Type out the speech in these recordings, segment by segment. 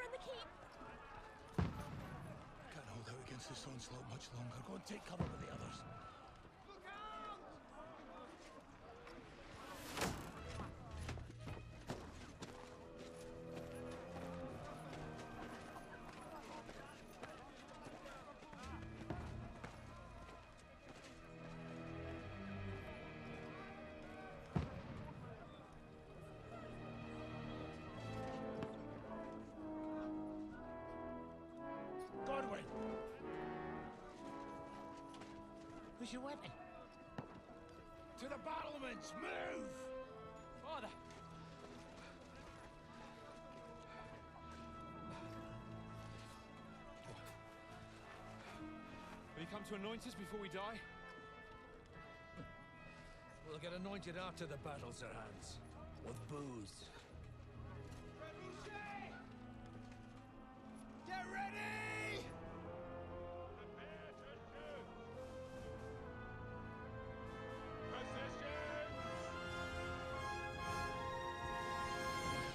in the keep! Can't hold out against this onslaught much longer. Go and take cover with the others. Look out! Godwin! Where's your weapon? To the battlements! Move! Father! Will you come to anoint us before we die? We'll get anointed after the battles are hands. With booze. Get ready! Prepare to shoot!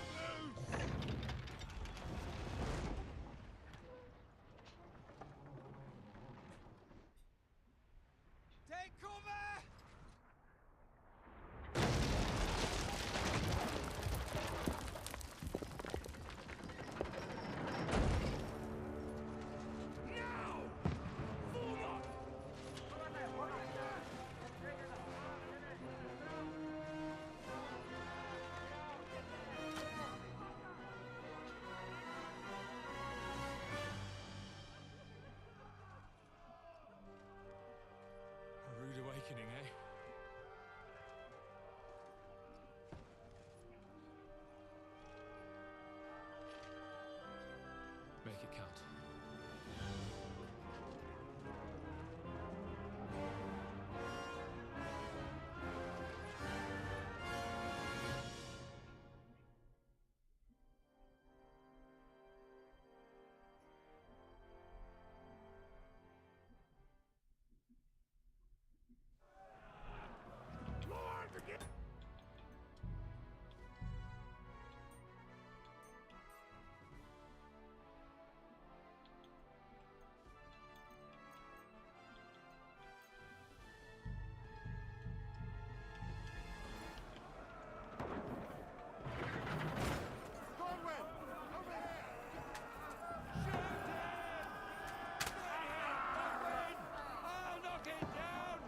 Positions! Take cover! A rude awakening, eh? Make it count. Lord, again! I'll knock it down!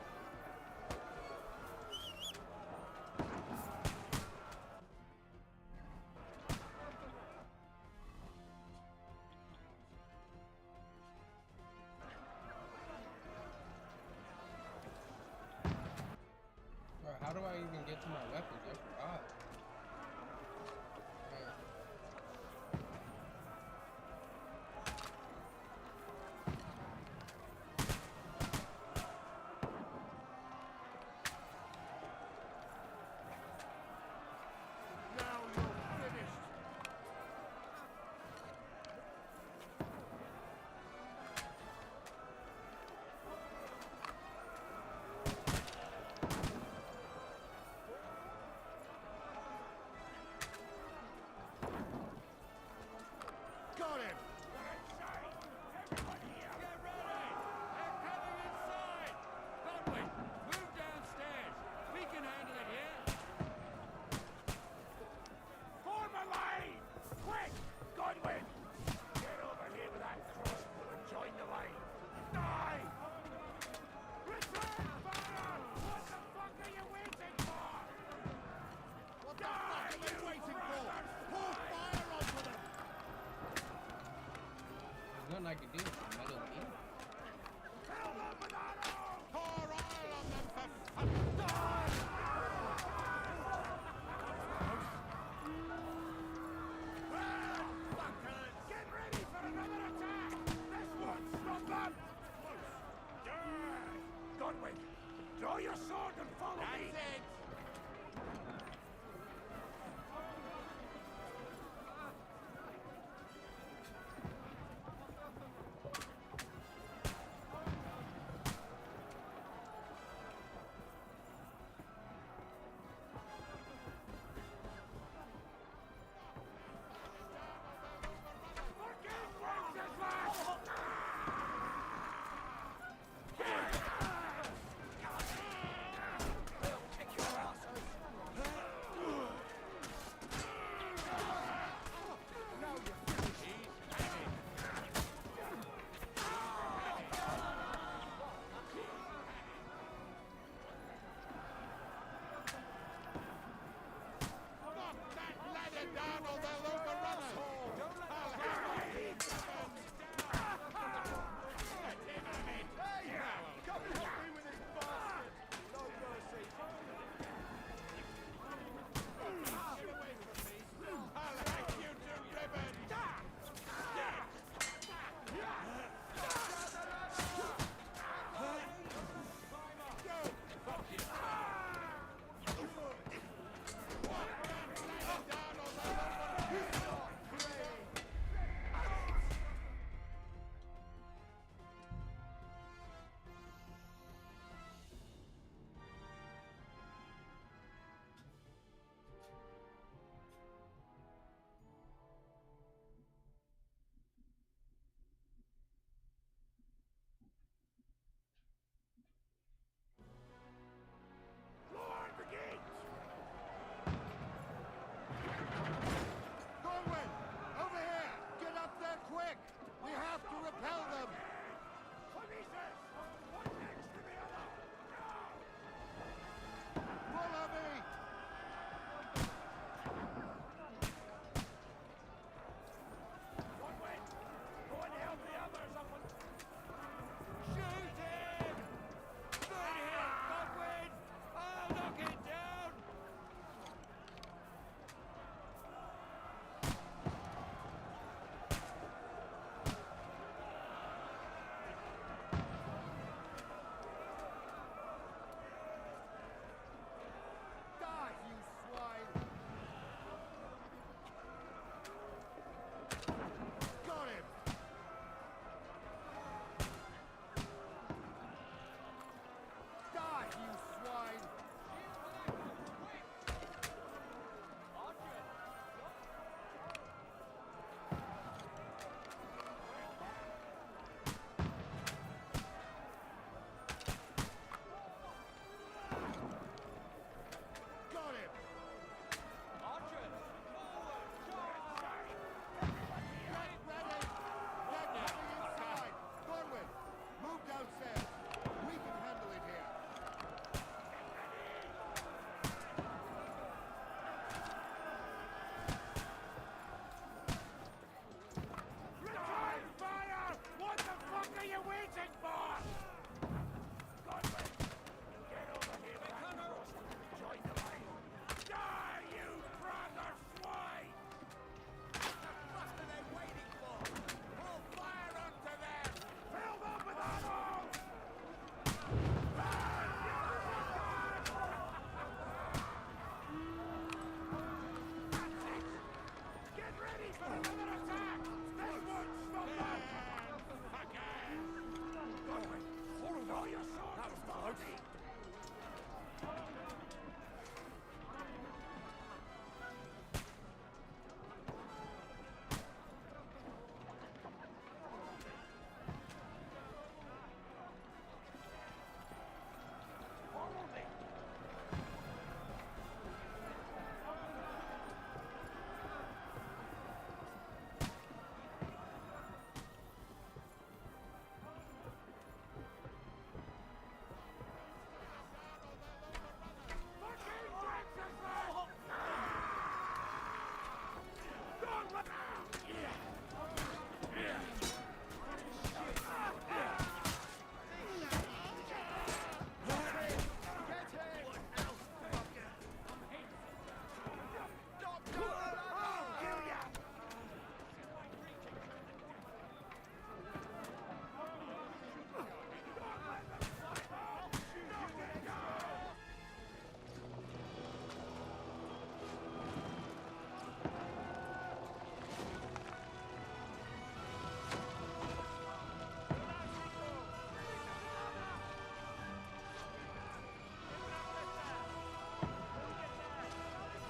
Bro, how do I even get to my weapons? I forgot. Alright. Now you're finished! Got him! We're inside! Everybody here! Get ready! They're coming inside! Godwin, move downstairs! We can handle it here! Form a line! Quick! Godwin! Get over here with that crossbow and join the line! Die! Return fire! What the fuck are you waiting for? What the fuck are they waiting for? Pour fire onto them! There's nothing I can do. It's a metal beam. Kill them with arrows! Pour oil on them for fuck! Die! Fuckers! Get ready for another attack! This one's not bad! Close! Yeah! Godwin, draw your sword and follow me! That's it!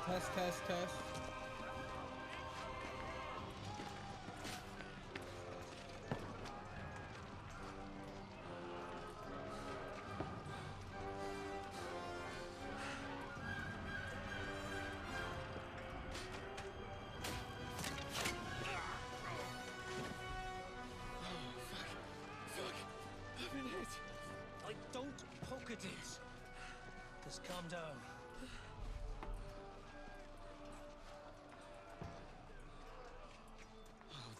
Test, test, test. I don't poke at it. Just calm down.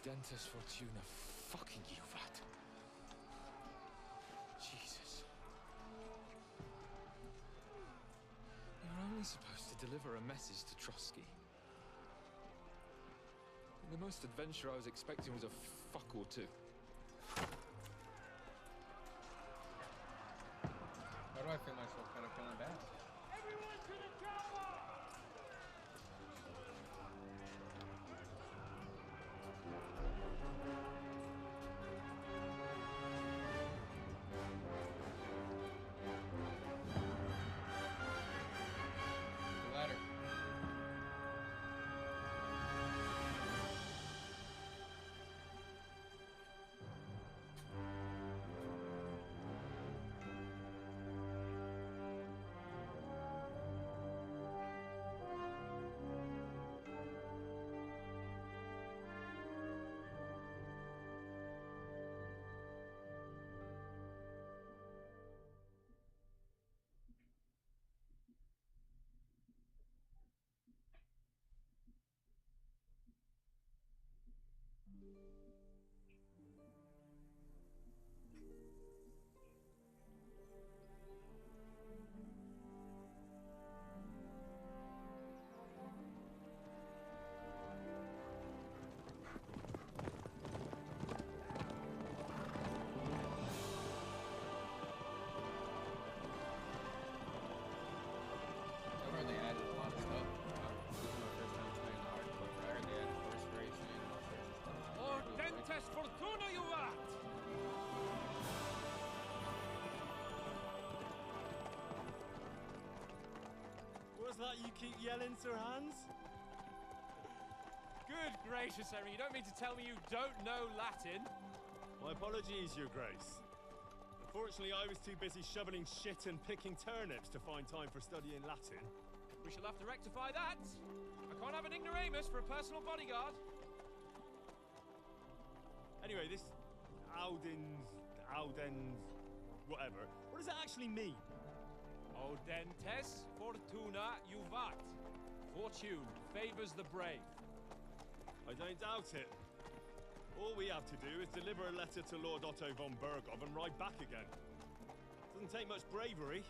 Dentes Fortuna fucking Juvat. Jesus. You're only supposed to deliver a message to Trotsky. The most adventure I was expecting was a fuck or two. Why do I feel myself kind of feeling bad? Everyone to the tower! The ladder. I've heard they added a lot of stuff. This is my first time playing the hardcore, but I heard they added horse racing and all sorts of stuff. Or Dentes Fortuna, you rat! What's that you keep yelling, Sir Hans? Good gracious, Henry, you don't mean to tell me you don't know Latin? My apologies, Your Grace. Unfortunately, I was too busy shoveling shit and picking turnips to find time for studying Latin. We shall have to rectify that. I can't have an ignoramus for a personal bodyguard. Anyway, this Audens, whatever. What does that actually mean? Audentes Fortuna Juvat. Fortune favors the brave. I don't doubt it. All we have to do is deliver a letter to Lord Otto von Bergov and ride back again. Doesn't take much bravery.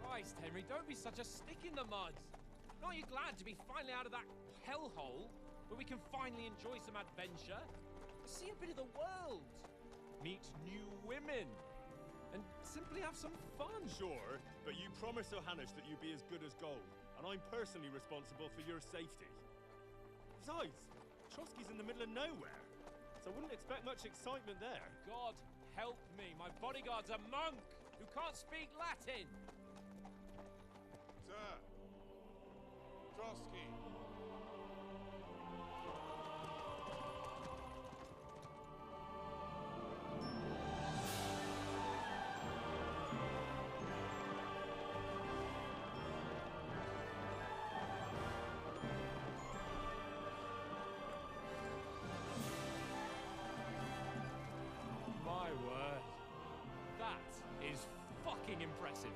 Christ, Henry, don't be such a stick in the mud. Aren't you glad to be finally out of that hellhole where we can finally enjoy some adventure? See a bit of the world. Meet new women. And simply have some fun. Sure, but you promised Johannes that you'd be as good as gold, and I'm personally responsible for your safety. Besides, Trotsky's in the middle of nowhere, so I wouldn't expect much excitement there. God help me, my bodyguard's a monk who can't speak Latin. Sir! Trotsky! My word. That is fucking impressive.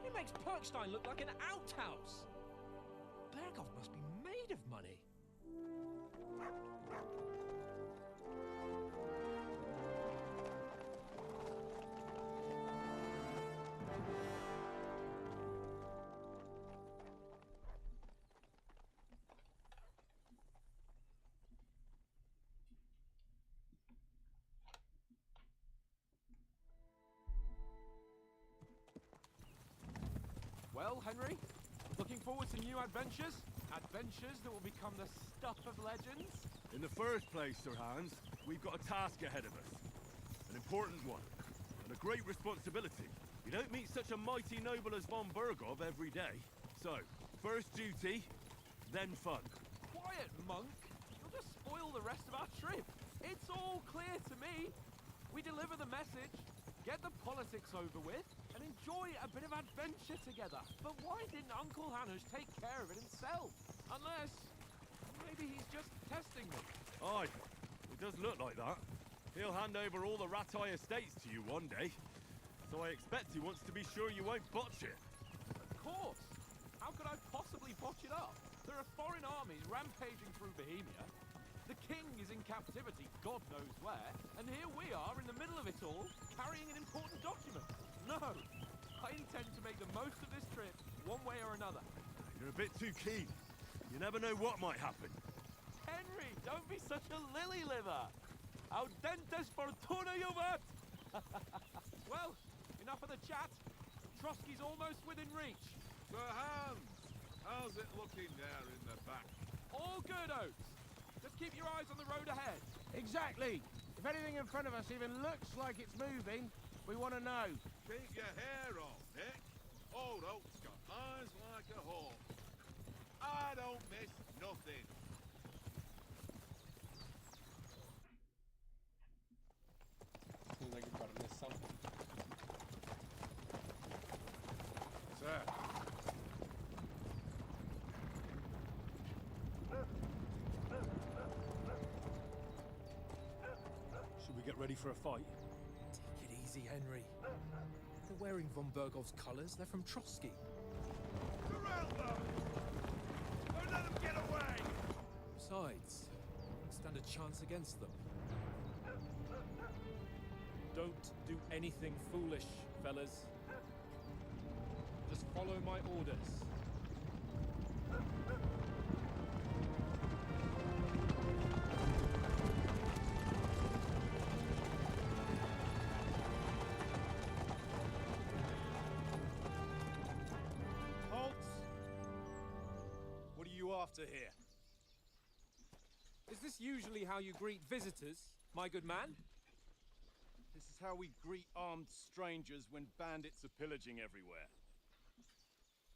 It makes Perkstein look like an outhouse. Bergov must be made of money. Well, Henry, looking forward to new adventures? Adventures that will become the stuff of legends? In the first place, Sir Hans, we've got a task ahead of us. An important one. And a great responsibility. You don't meet such a mighty noble as von Bergov every day. So, first duty, then fun. Quiet, monk. You'll just spoil the rest of our trip. It's all clear to me. We deliver the message, get the politics over with, and enjoy a bit of adventure together. But why didn't Uncle Hanush take care of it himself? Unless, maybe he's just testing me. Aye, it does look like that. He'll hand over all the Ratai estates to you one day. So I expect he wants to be sure you won't botch it. Of course. How could I possibly botch it up? There are foreign armies rampaging through Bohemia. The king is in captivity, God knows where, and here we are in the middle of it all, carrying an important document. No, I intend to make the most of this trip, one way or another. You're a bit too keen. You never know what might happen. Henry, don't be such a lily-liver! Audentes fortuna juvat! Well, enough of the chat. Trotsky's almost within reach. Sir Hans, how's it looking there in the back? All good, Oates. Just keep your eyes on the road ahead. Exactly. If anything in front of us even looks like it's moving, we want to know. Keep your hair on, Nick. Old Oak's got eyes like a hawk. I don't miss nothing. Seems like you're about to miss something. Sir. Should we get ready for a fight? Take it easy, Henry. They're wearing von Bergov's colours. They're from Trotsky. Corral them! Don't let them get away! Besides, don't stand a chance against them. Don't do anything foolish, fellas. Just follow my orders. Halt! What are you after here? Is this usually how you greet visitors, my good man? This is how we greet armed strangers when bandits are pillaging everywhere.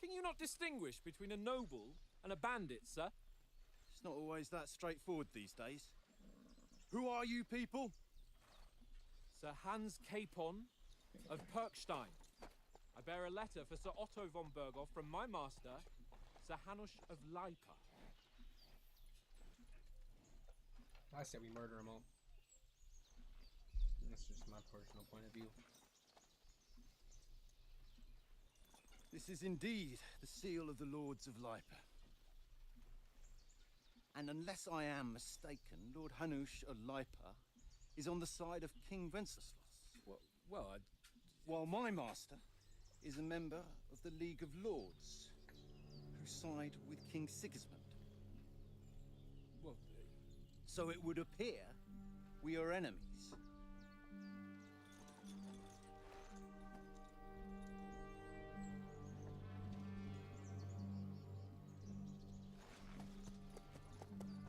Can you not distinguish between a noble and a bandit, sir? It's not always that straightforward these days. Who are you people? Sir Hans Capon of Perkstein. I bear a letter for Sir Otto von Berghoff from my master, Sir Hanush of Lipa. I say we murder them all. That's just my personal point of view. This is indeed the seal of the Lords of Lipa. And unless I am mistaken, Lord Hanush of Lipa is on the side of King Wenceslas. While my master is a member of the League of Lords, who side with King Sigismund. So it would appear we are enemies.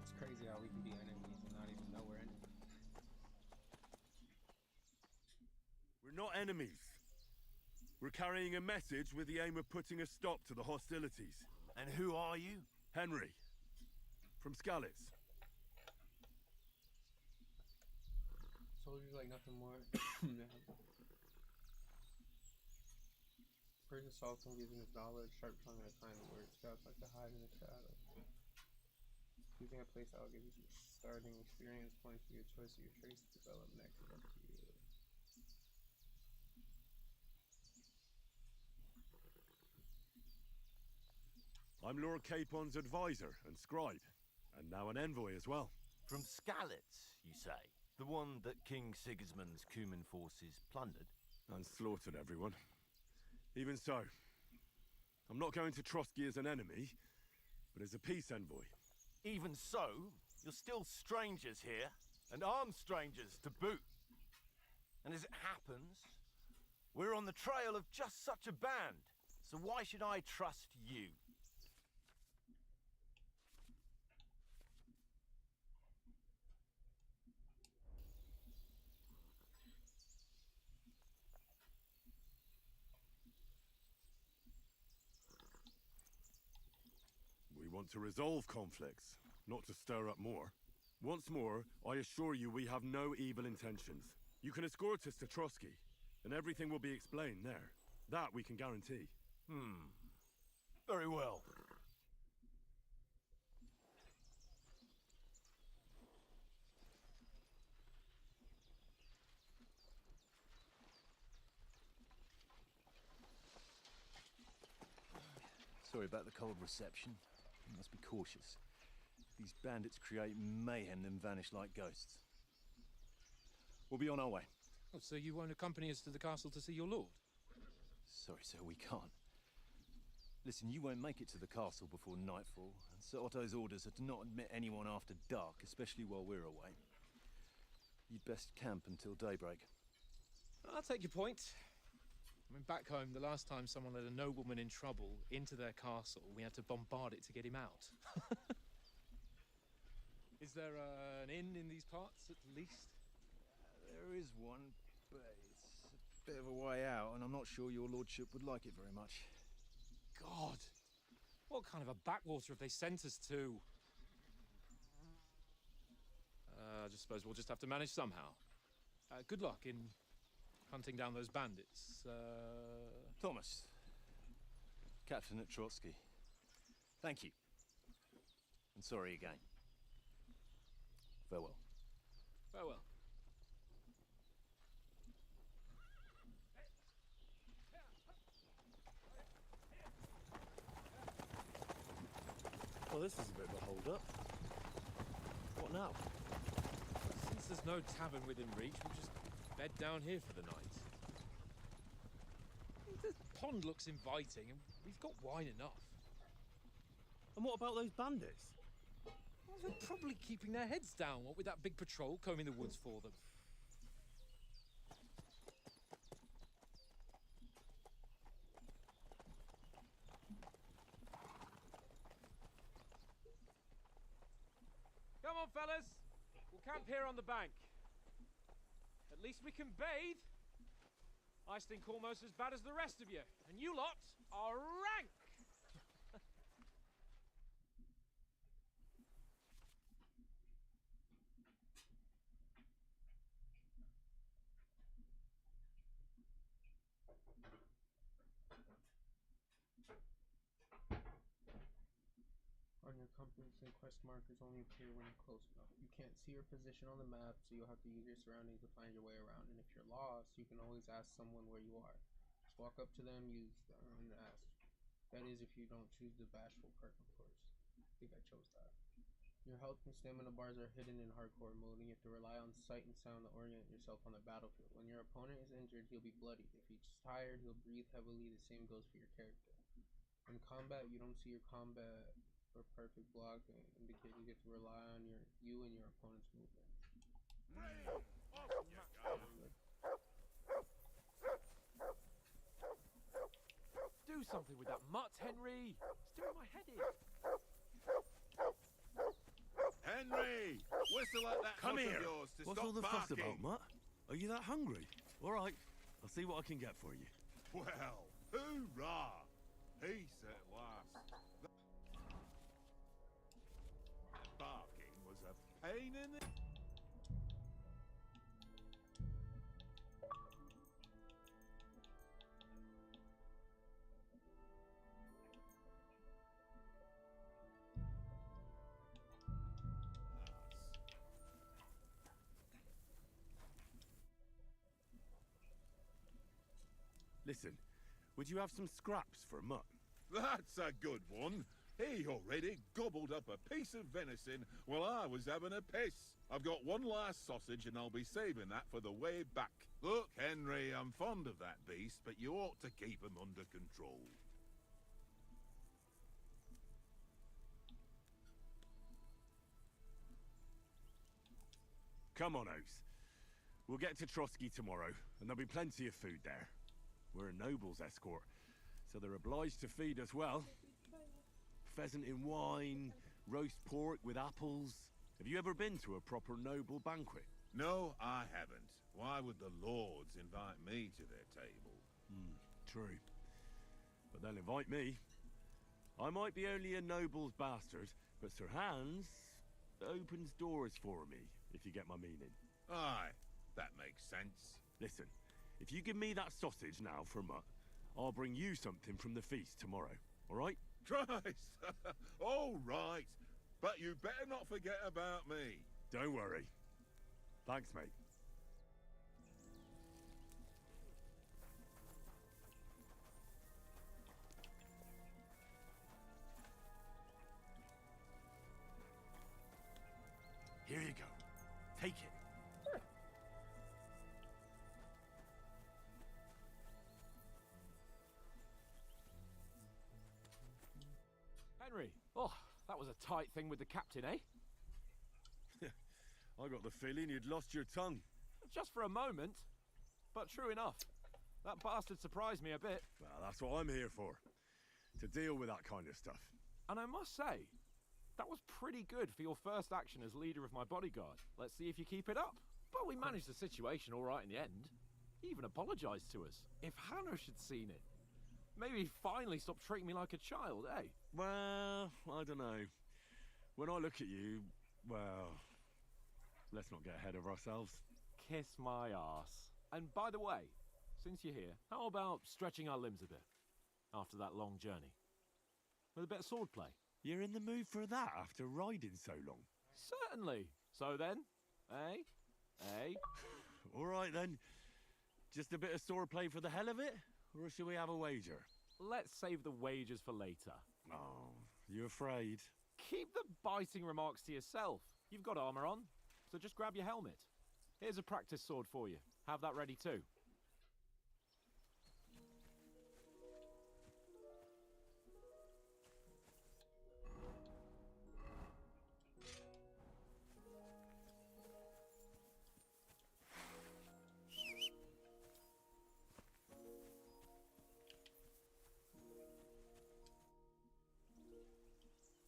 It's crazy how we can be enemies and not even know we're enemies. We're not enemies. We're carrying a message with the aim of putting a stop to the hostilities. And who are you? Henry, from Skalitz. Soldiers like nothing more. First assault him using his knowledge, sharp tongue and a kind word. Scouts like to hide in the shadow. Choosing a place I'll give you some starting experience points for your choice of your traits to develop next. Up to you. I'm Lord Capon's advisor and scribe, and now an envoy as well. From Skalitz, you say? The one that King Sigismund's Cuman forces plundered? And slaughtered everyone. Even so, I'm not going to Trotsky as an enemy, but as a peace envoy. Even so, you're still strangers here, and armed strangers to boot. And as it happens, we're on the trail of just such a band, so why should I trust you? We want to resolve conflicts, not to stir up more. Once more, I assure you we have no evil intentions. You can escort us to Trotsky, and everything will be explained there. That we can guarantee. Very well. Sorry about the cold reception. You must be cautious. These bandits create mayhem and vanish like ghosts. We'll be on our way. Oh, so you won't accompany us to the castle to see your lord? Sorry, sir, we can't. Listen, you won't make it to the castle before nightfall, and Sir Otto's orders are to not admit anyone after dark, especially while we're away. You'd best camp until daybreak. I'll take your point. I mean, back home, the last time someone let a nobleman in trouble into their castle, we had to bombard it to get him out. Is there an inn in these parts, at least? There is one, but it's a bit of a way out, and I'm not sure your lordship would like it very much. God! What kind of a backwater have they sent us to? I just suppose we'll just have to manage somehow. Good luck in hunting down those bandits. Thomas, Captain at Trotsky. Thank you. And sorry again. Farewell. Farewell. Well, this is a bit of a hold-up. What now? Since there's no tavern within reach, we'll just bed down here for the night. The pond looks inviting, and we've got wine enough. And what about those bandits? Well, they're probably keeping their heads down, what with that big patrol combing the woods for them. Come on, fellas. We'll camp here on the bank. At least we can bathe. I stink almost as bad as the rest of you, and you lot are rank. On your compass and quest markers only appear when you're close enough. You can't see your position on the map, so you'll have to use your surroundings to find your way around. And if you're lost, you can always ask someone where you are. Just walk up to them, use them, and ask. That is if you don't choose the bashful perk, of course. I think I chose that. Your health and stamina bars are hidden in hardcore mode, and you have to rely on sight and sound to orient yourself on the battlefield. When your opponent is injured, he'll be bloodied. If he's tired, he'll breathe heavily. The same goes for your character. In combat, you don't see your combat or perfect block indicate you get to rely on you and your opponent's movement. Do something with that mutt, Henry! It's doing my head in. Henry! Whistle at that Come horse here! of yours to What's stop all the fuss barking. about, Mutt? Are you that hungry? All right, I'll see what I can get for you. Well, hoorah! Peace at last. Barking was a pain in the... Listen, would you have some scraps for a mutt? That's a good one. He already gobbled up a piece of venison while I was having a piss. I've got one last sausage and I'll be saving that for the way back. Look, Henry, I'm fond of that beast, but you ought to keep him under control. Come on, Oates. We'll get to Trotsky tomorrow, and there'll be plenty of food there. We're a noble's escort, so they're obliged to feed us well. Pheasant in wine, roast pork with apples. Have you ever been to a proper noble banquet? No, I haven't. Why would the lords invite me to their table? True. But they'll invite me. I might be only a noble's bastard, but Sir Hans opens doors for me, if you get my meaning. Aye, that makes sense. Listen, if you give me that sausage now for a mutt, I'll bring you something from the feast tomorrow, all right? Christ! All right, but you better not forget about me. Don't worry. Thanks, mate. Take it. Henry, oh, that was a tight thing with the captain, eh? I got the feeling you'd lost your tongue. Just for a moment. But true enough. That bastard surprised me a bit. Well, that's what I'm here for. To deal with that kind of stuff. And I must say, that was pretty good for your first action as leader of my bodyguard. Let's see if you keep it up. But we managed the situation all right in the end. He even apologized to us. If Hanush had seen it, maybe he'd finally stop treating me like a child, eh? Well, I don't know. When I look at you, well, let's not get ahead of ourselves. Kiss my arse. And by the way, since you're here, how about stretching our limbs a bit after that long journey? With a bit of swordplay. You're in the mood for that after riding so long? Certainly. So then, eh? Eh? All right then. Just a bit of swordplay for the hell of it? Or should we have a wager? Let's save the wagers for later. Oh, you afraid? Keep the biting remarks to yourself. You've got armor on, so just grab your helmet. Here's a practice sword for you. Have that ready too.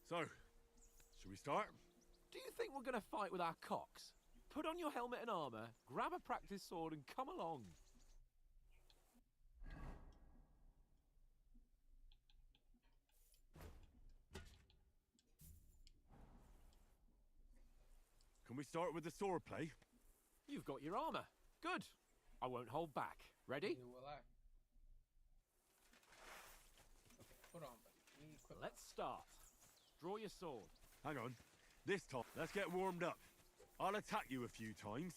So, should we start? Do you think we're going to fight with our cocks? Put on your helmet and armor, grab a practice sword and come along. Can we start with the swordplay? You've got your armor. Good. I won't hold back. Ready? Neither will I. Okay, put on, buddy. Let's start. Draw your sword. Hang on. This time, let's get warmed up. I'll attack you a few times.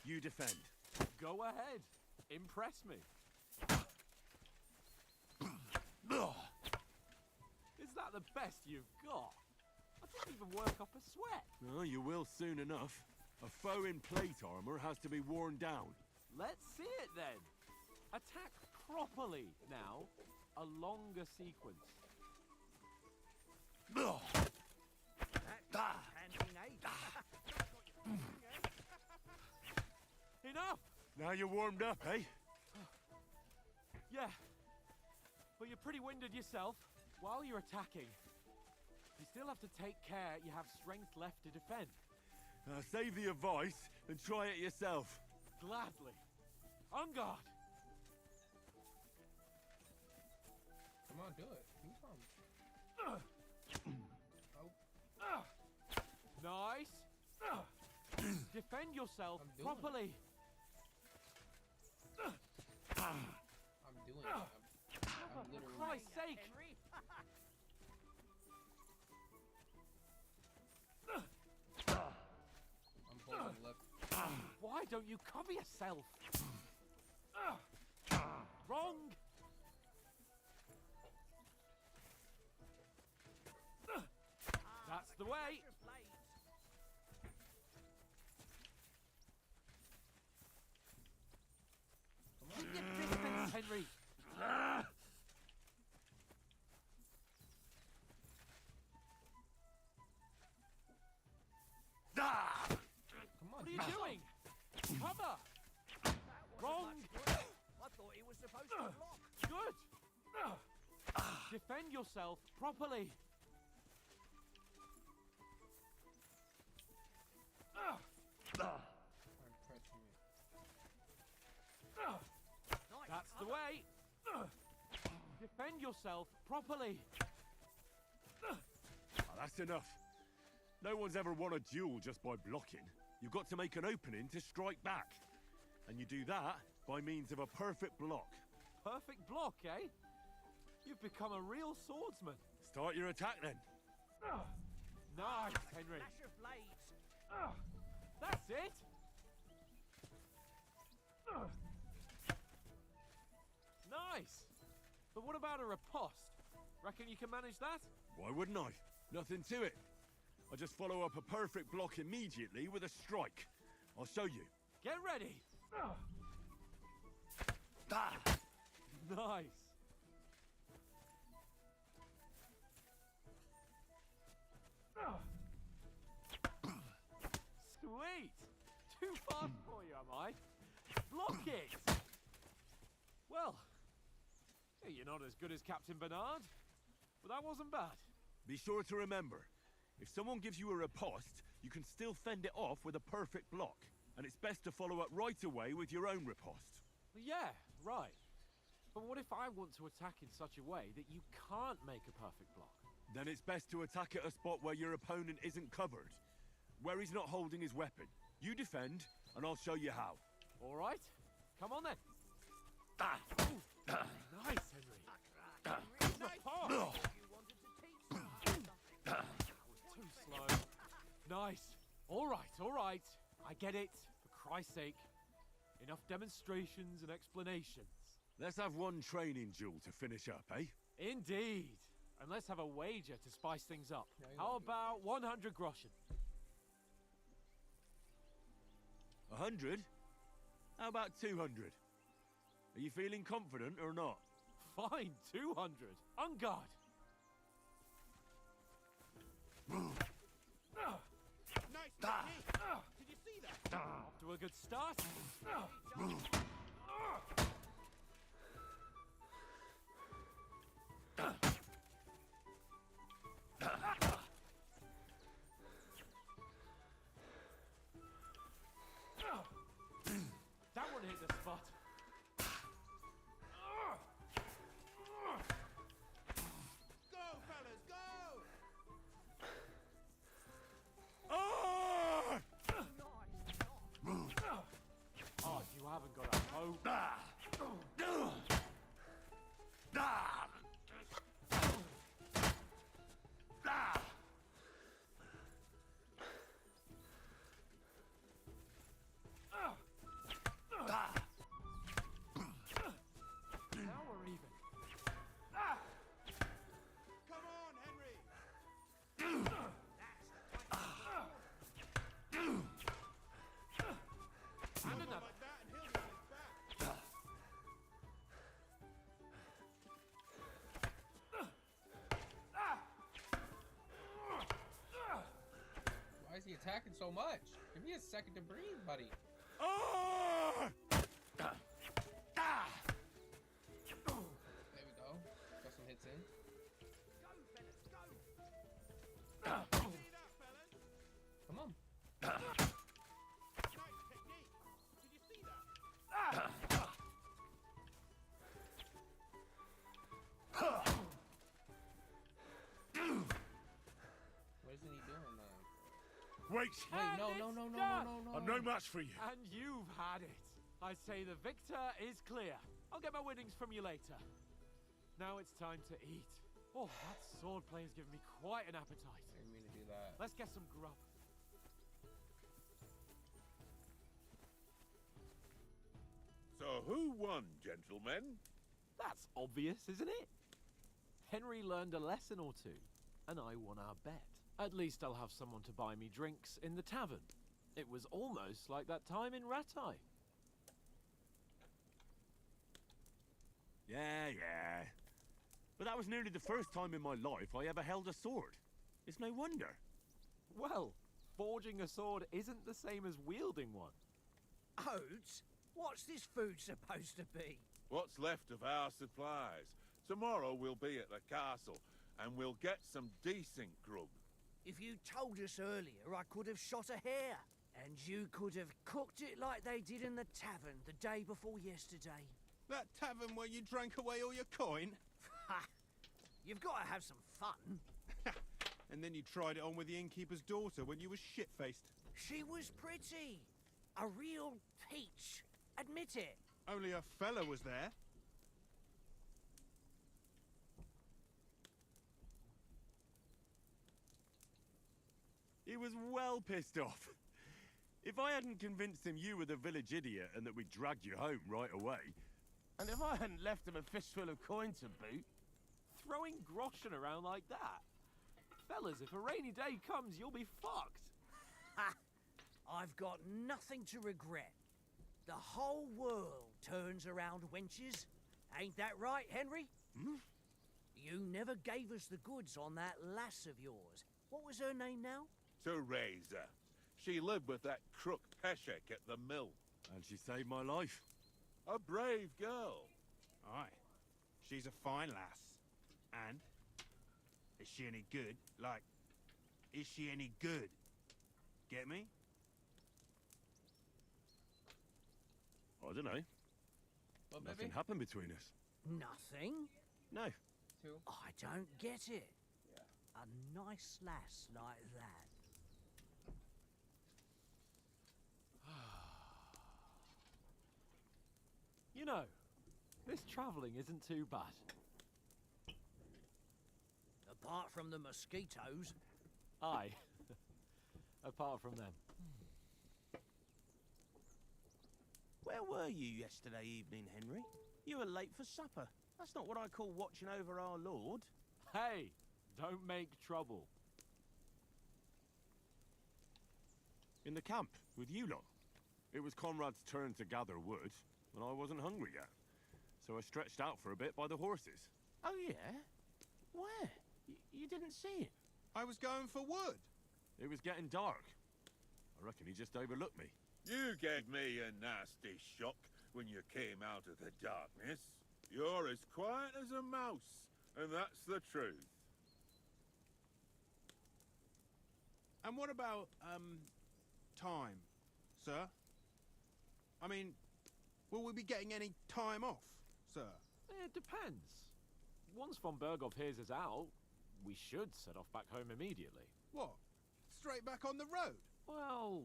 You defend. Go ahead. Impress me. Is that the best you've got? I didn't even work up a sweat. Oh, you will soon enough. A foe in plate armor has to be worn down. Let's see it then. Attack properly now. A longer sequence. Enough! Now you're warmed up, eh? Yeah. But you're pretty winded yourself. While you're attacking, you still have to take care you have strength left to defend. Save the advice and try it yourself. Gladly. On guard. Come on, do it. Do something. Nice. Defend yourself properly. I'm doing it. I'm literally. For Christ's sake. I'm holding left. Why don't you cover yourself? Wrong. That's the way. Keep your distance, Henry. Come on. What are you doing? Cover. Wrong. I thought he was supposed to block. Good. Defend yourself properly. I'm pressing it. That's the way. Defend yourself properly. That's enough. No one's ever won a duel just by blocking. You've got to make an opening to strike back. And you do that by means of a perfect block. Perfect block, eh? You've become a real swordsman. Start your attack then. Nice, Henry. Flash of blades. That's it. Nice. But what about a riposte? Reckon you can manage that? Why wouldn't I? Nothing to it. I just follow up a perfect block immediately with a strike. I'll show you. Get ready. Nice. Sweet. Too fast for you, am I? Block it. Well, you're not as good as Captain Bernard, but that wasn't bad. Be sure to remember, if someone gives you a riposte, you can still fend it off with a perfect block. And it's best to follow up right away with your own riposte. Yeah, right. But what if I want to attack in such a way that you can't make a perfect block? Then it's best to attack at a spot where your opponent isn't covered. Where he's not holding his weapon. You defend, and I'll show you how. All right. Come on then. Nice, Henry. Too slow. Nice. All right. I get it. For Christ's sake. Enough demonstrations and explanations. Let's have one training duel to finish up, eh? Indeed. And let's have a wager to spice things up. How about 100 groschen? 100? How about 200? Are you feeling confident or not? Fine, 200. On guard. Nice technique. Did you see that? Off to a good start. That one hit the spot. Go, fellas, go! Oh, you haven't got a hope. Now we're even. Come on, Henry! And another. Like that and he'll be on his back. Why is he attacking so much? Give me a second to breathe, buddy. There we go. Got some hits in. See that, fellas? Come on. Nice technique. Did you see that? What isn't he doing now? Wait! Wait, no. I'm no match for you. And you've had it. I say the victor is clear. I'll get my winnings from you later. Now it's time to eat. Oh, that swordplay has given me quite an appetite. I didn't mean to do that. Let's get some grub. So who won, gentlemen? That's obvious, isn't it? Henry learned a lesson or two, and I won our bet. At least I'll have someone to buy me drinks in the tavern. It was almost like that time in Rattay. Yeah. But that was nearly the first time in my life I ever held a sword. It's no wonder. Well, forging a sword isn't the same as wielding one. Oats? What's this food supposed to be? What's left of our supplies. Tomorrow we'll be at the castle, and we'll get some decent grub. If you told us earlier, I could have shot a hare. And you could have cooked it like they did in the tavern the day before yesterday. That tavern where you drank away all your coin? Ha! You've got to have some fun. And then you tried it on with the innkeeper's daughter when you were shit-faced. She was pretty. A real peach. Admit it. Only a fella was there. He was well pissed off. If I hadn't convinced him you were the village idiot and that we dragged you home right away... And if I hadn't left him a fistful of coin to boot, Throwing groschen around like that? Fellas, if a rainy day comes, you'll be fucked. Ha! I've got nothing to regret. The whole world turns around wenches. Ain't that right, Henry? Hmm? You never gave us the goods on that lass of yours. What was her name now? Teresa. She lived with that crook Peshek at the mill. And she saved my life. A brave girl. Aye. She's a fine lass. And? Is she any good? Like, is she any good? Get me? I don't know. Well, Nothing maybe happened between us. Nothing? No. two. I don't get it. Yeah. A nice lass like that. You know, this travelling isn't too bad. Apart from the mosquitoes. Aye. Apart from them. Where were you yesterday evening, Henry? You were late for supper. That's not what I call watching over our Lord. Hey, don't make trouble. In the camp, with you lot. It was Conrad's turn to gather wood, and I wasn't hungry yet. So I stretched out for a bit by the horses. Oh, yeah? Where? You didn't see him? I was going for wood. It was getting dark. I reckon he just overlooked me. You gave me a nasty shock when you came out of the darkness. You're as quiet as a mouse, and that's the truth. And what about, time, sir? I mean, will we be getting any time off, sir? It depends. Once von Bergov hears us out, we should set off back home immediately. What? Straight back on the road? Well,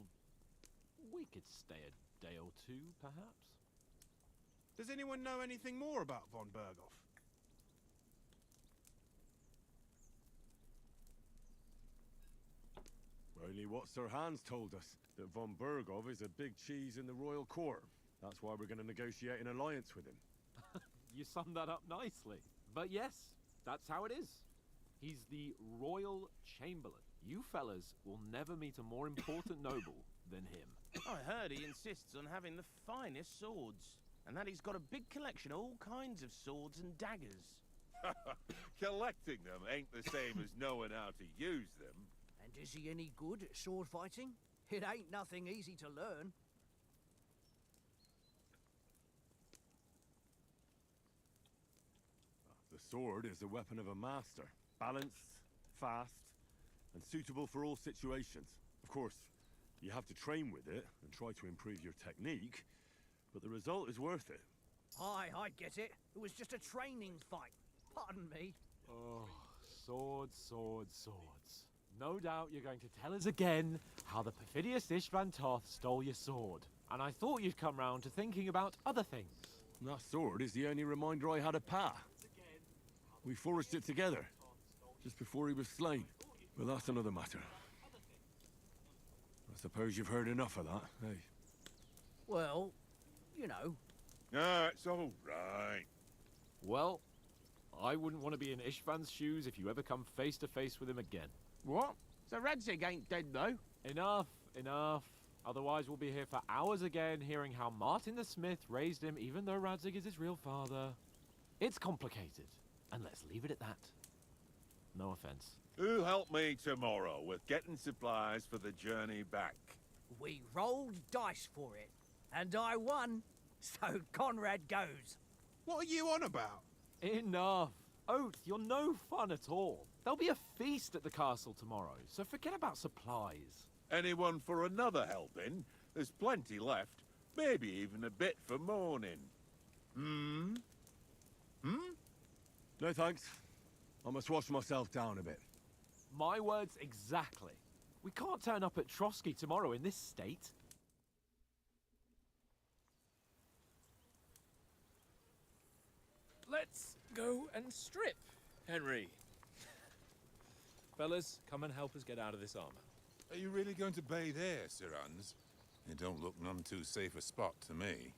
we could stay a day or two, perhaps. Does anyone know anything more about von Bergov? Only what Sir Hans told us, that von Bergov is a big cheese in the royal court. That's why we're going to negotiate an alliance with him. You summed that up nicely. But yes, that's how it is. He's the Royal Chamberlain. You fellas will never meet a more important noble than him. I heard he insists on having the finest swords, and that he's got a big collection of all kinds of swords and daggers. Collecting them ain't the same as knowing how to use them. And is he any good at sword fighting? It ain't nothing easy to learn. The sword is the weapon of a master. Balanced, fast, and suitable for all situations. Of course, you have to train with it and try to improve your technique, but the result is worth it. Aye, I get it. It was just a training fight. Pardon me. Oh, swords, swords, swords. No doubt you're going to tell us again how the perfidious Istvan Toth stole your sword. And I thought you'd come round to thinking about other things. That sword is the only reminder I had of Pa. We forged it together, just before he was slain. But that's another matter. I suppose you've heard enough of that, eh? Well, you know. Ah, it's all right. Well, I wouldn't want to be in Istvan's shoes if you ever come face to face with him again. What? So Radzig ain't dead, though? Enough, enough. Otherwise we'll be here for hours again hearing how Martin the Smith raised him even though Radzig is his real father. It's complicated, and let's leave it at that. No offense. Who'll help me tomorrow with getting supplies for the journey back? We rolled dice for it, and I won, so Conrad goes. What are you on about? Enough. Oath, you're no fun at all. There'll be a feast at the castle tomorrow, so forget about supplies. Anyone for another helping? There's plenty left. Maybe even a bit for morning. Hmm? No thanks. I must wash myself down a bit. My words exactly. We can't turn up at Trotsky tomorrow in this state. Let's go and strip, Henry. Fellas, come and help us get out of this armor. Are you really going to bathe there, Sir Hans? It don't look none too safe a spot to me.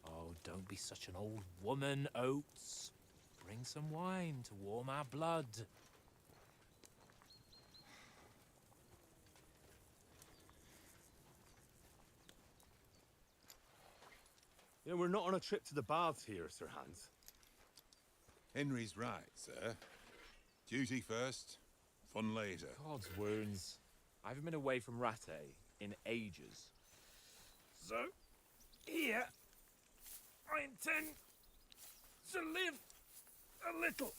Oh, don't be such an old woman, Oates. Bring some wine to warm our blood. Yeah, we're not on a trip to the baths here, Sir Hans. Henry's right, sir. Duty first, fun later. God's wounds. I haven't been away from Rattay in ages. So, here, I intend to live a little.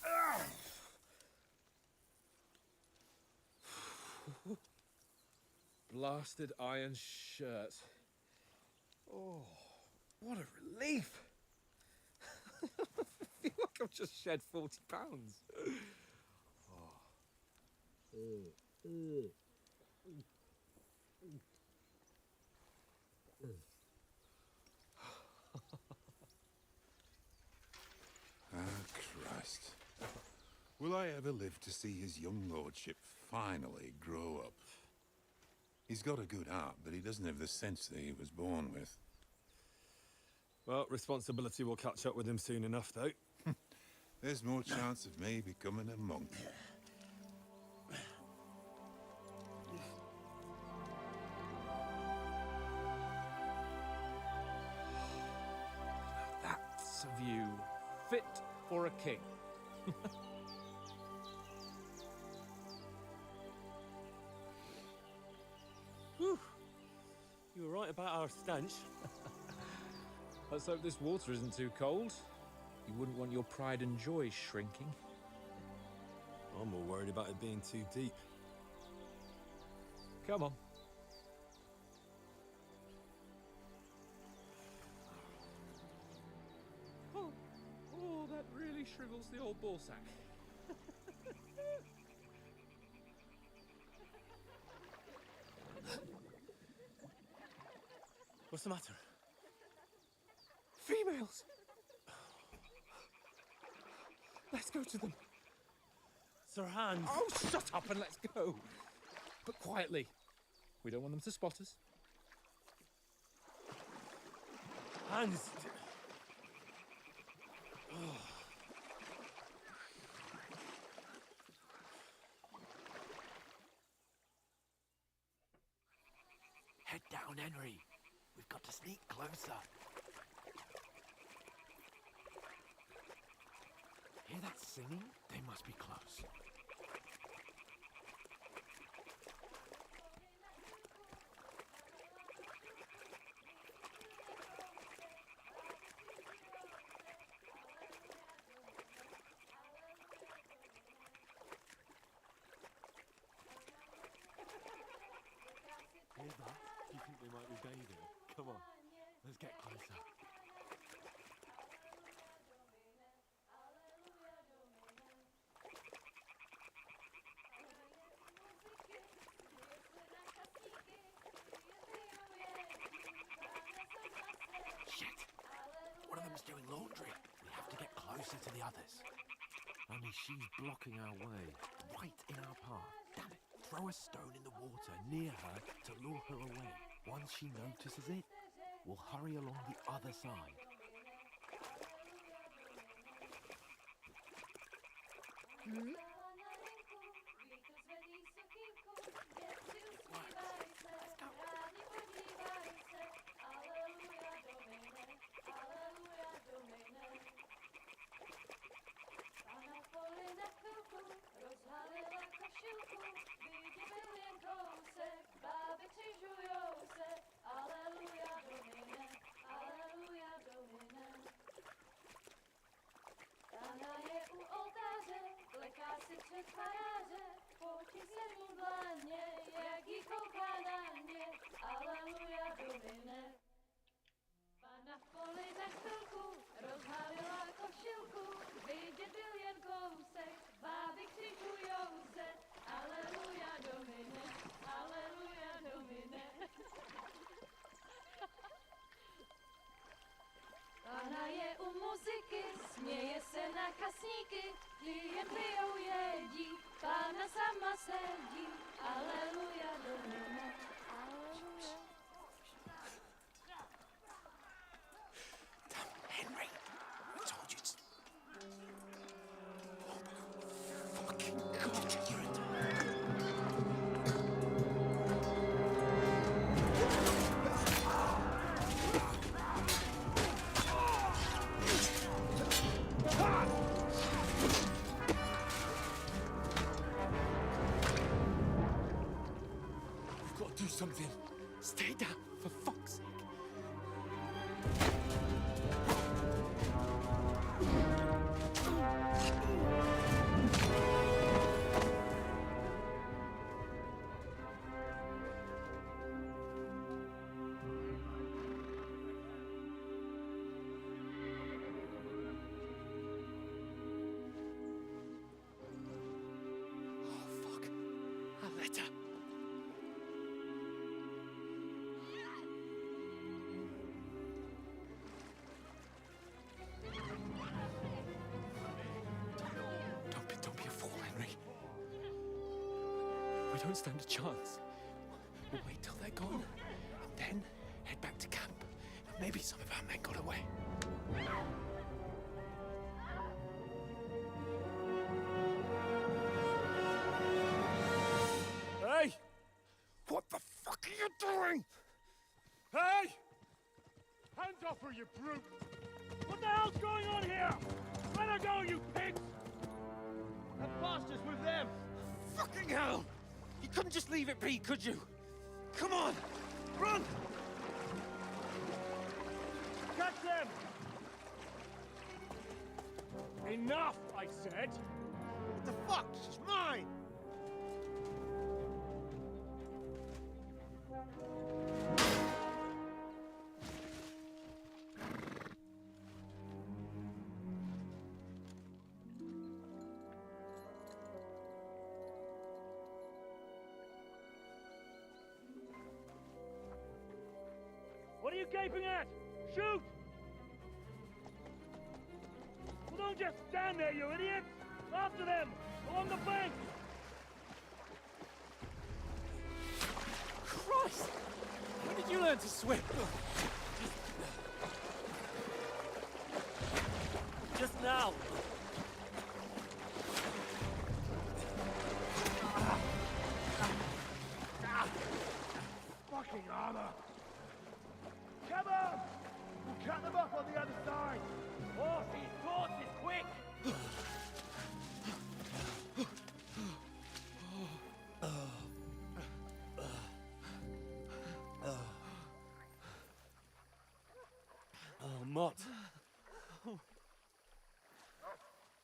Blasted iron shirt. Oh, what a relief! I feel like I've just shed 40 pounds. Christ. Will I ever live to see his young lordship finally grow up? He's got a good heart, but he doesn't have the sense that he was born with. Well, responsibility will catch up with him soon enough, though. There's more chance of me becoming a monk. That's a view fit for a king. Whew. You were right about our stench. Let's hope this water isn't too cold. You wouldn't want your pride and joy shrinking. I'm more worried about it being too deep. Come on. Oh, that really shrivels the old ball sack. What's the matter? Females! Let's go to them. Sir Hans! Oh, shut up and let's go. But quietly. We don't want them to spot us. Hans! Head down, Henry. We've got to sneak closer. Hear that singing? They must be close. Hear that? Do you think they might be bathing? Come on, let's get closer. Shit! One of them's doing laundry. We have to get closer to the others. Only she's blocking our way, right in our path. Damn it! Throw a stone in the water near her to lure her away. Once she notices it, we'll hurry along the other side. Pána je u muziky, směje se na kasníky, klienty jedí. Pána got to do something. Stay down, for fuck's sake. We don't stand a chance. We'll wait till they're gone, and then head back to camp. Maybe some of our men got away. Hey! What the fuck are you doing? Hey! Hands off her, you brute! What the hell's going on here? Let her go, you pigs! That bastard's with them! Fucking hell! You couldn't just leave it be, could you? Come on! Run! Catch them! Enough, I said! What the fuck? She's mine! What are you gaping at? Shoot! Well, don't just stand there, you idiots! After them! Along the bank! Christ! When did you learn to swim? Just now! Fucking armor! Come on! We'll cut them off on the other side! Oh, these torches, quick! Oh, Mott.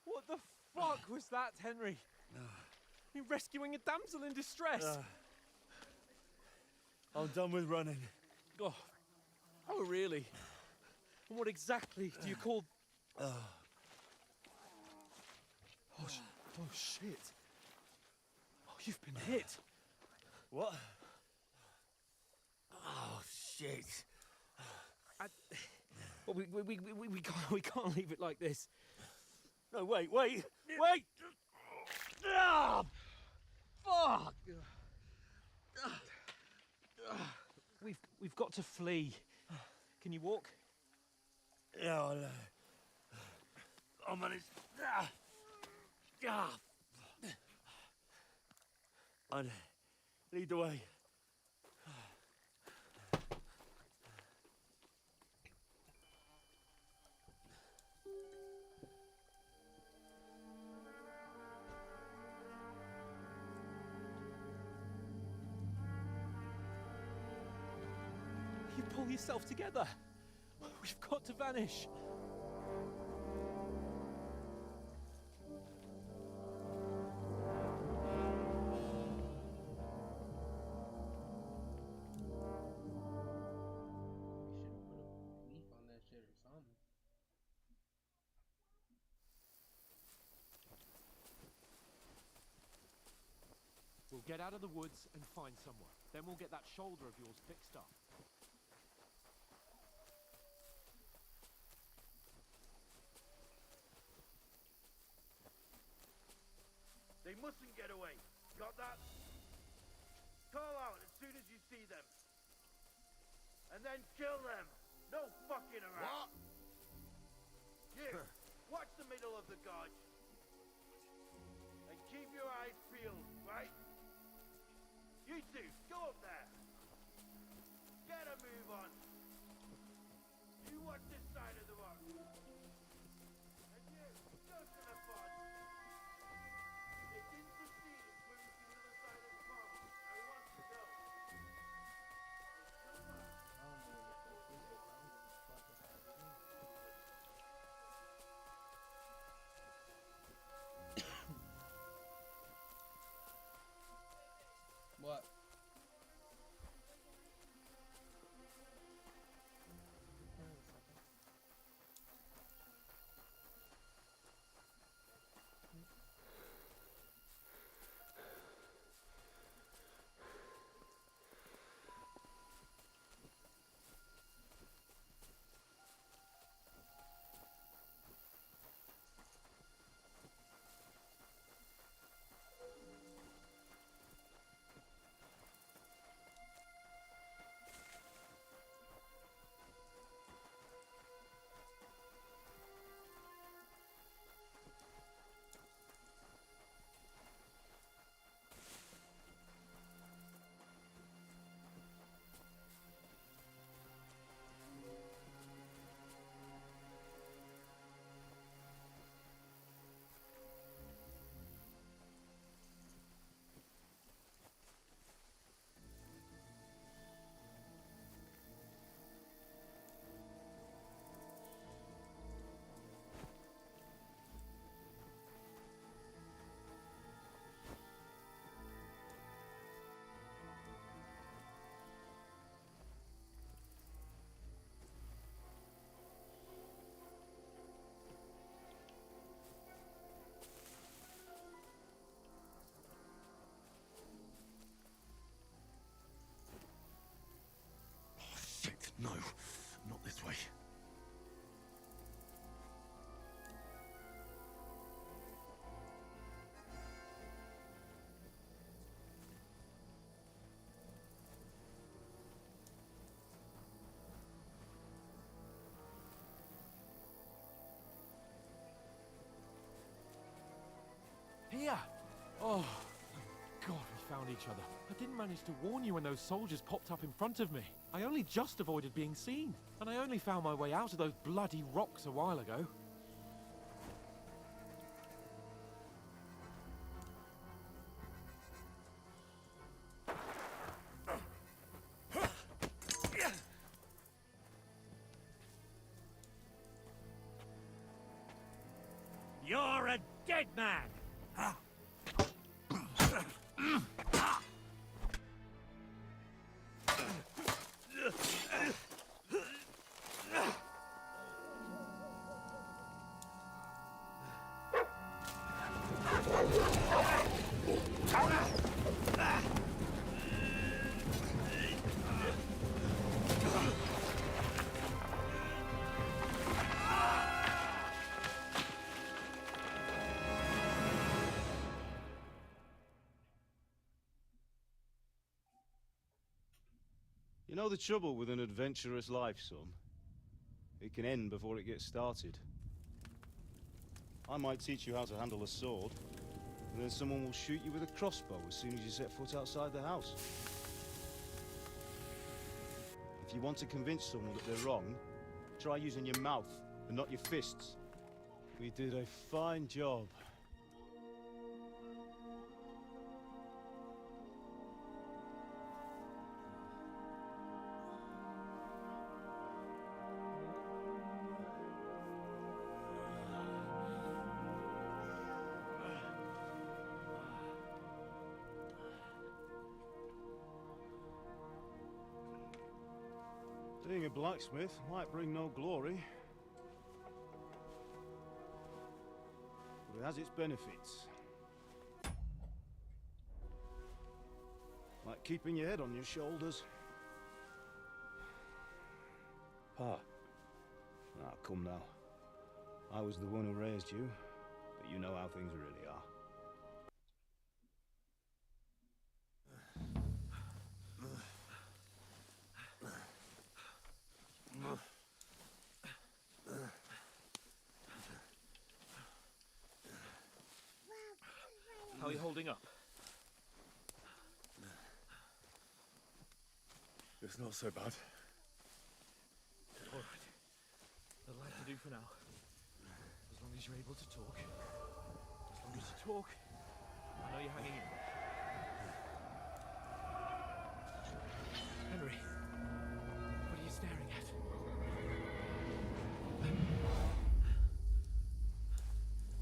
What the fuck was that, Henry? You rescuing a damsel in distress? I'm done with running. Oh, really? And what exactly do you call... Oh, shit. Oh, you've been hit. What? Oh, shit. Well, we can't leave it like this. No, wait! Ah, fuck! We've got to flee. Can you walk? Yeah, I'll manage. I'd lead the way. You pull yourself together. We've got to vanish. We'll get out of the woods and find someone. Then we'll get that shoulder of yours fixed up. They mustn't get away. Got that? Call out as soon as you see them. And then kill them. No fucking around. What? You, watch the middle of the gorge. And keep your eyes peeled, right? You two, go up there. Get a move on. You watch this side of the rock. And you, go to the front. They didn't proceed as quick as the other side of the pond. I want to know. Oh, God, we found each other. I didn't manage to warn you when those soldiers popped up in front of me. I only just avoided being seen. And I only found my way out of those bloody rocks a while ago. You're a dead man! You know the trouble with an adventurous life, son? It can end before it gets started. I might teach you how to handle a sword, and then someone will shoot you with a crossbow as soon as you set foot outside the house. If you want to convince someone that they're wrong, try using your mouth and not your fists. We did a fine job. Being a blacksmith might bring no glory, but it has its benefits. Like keeping your head on your shoulders. Pa. Ah, come now. I was the one who raised you, but you know how things really are. How are you holding up? It's not so bad. All right. That'll have to do for now. As long as you're able to talk. As long as you talk, I know you're hanging in. Henry, what are you staring at?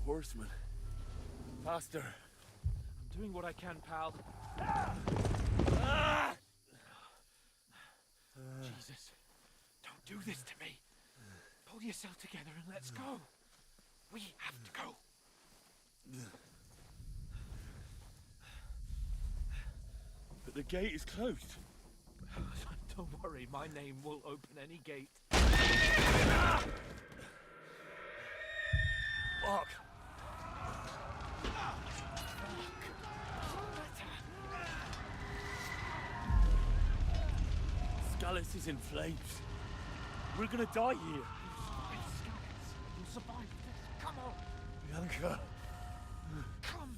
Horseman. Faster. I'm doing what I can, pal. Jesus, don't do this to me. Pull yourself together and let's go. We have to go. But the gate is closed. Don't worry, my name will open any gate. Fuck. Scallis is in flames. We're gonna die here. You'll survive this. Come on. Bianca. Come.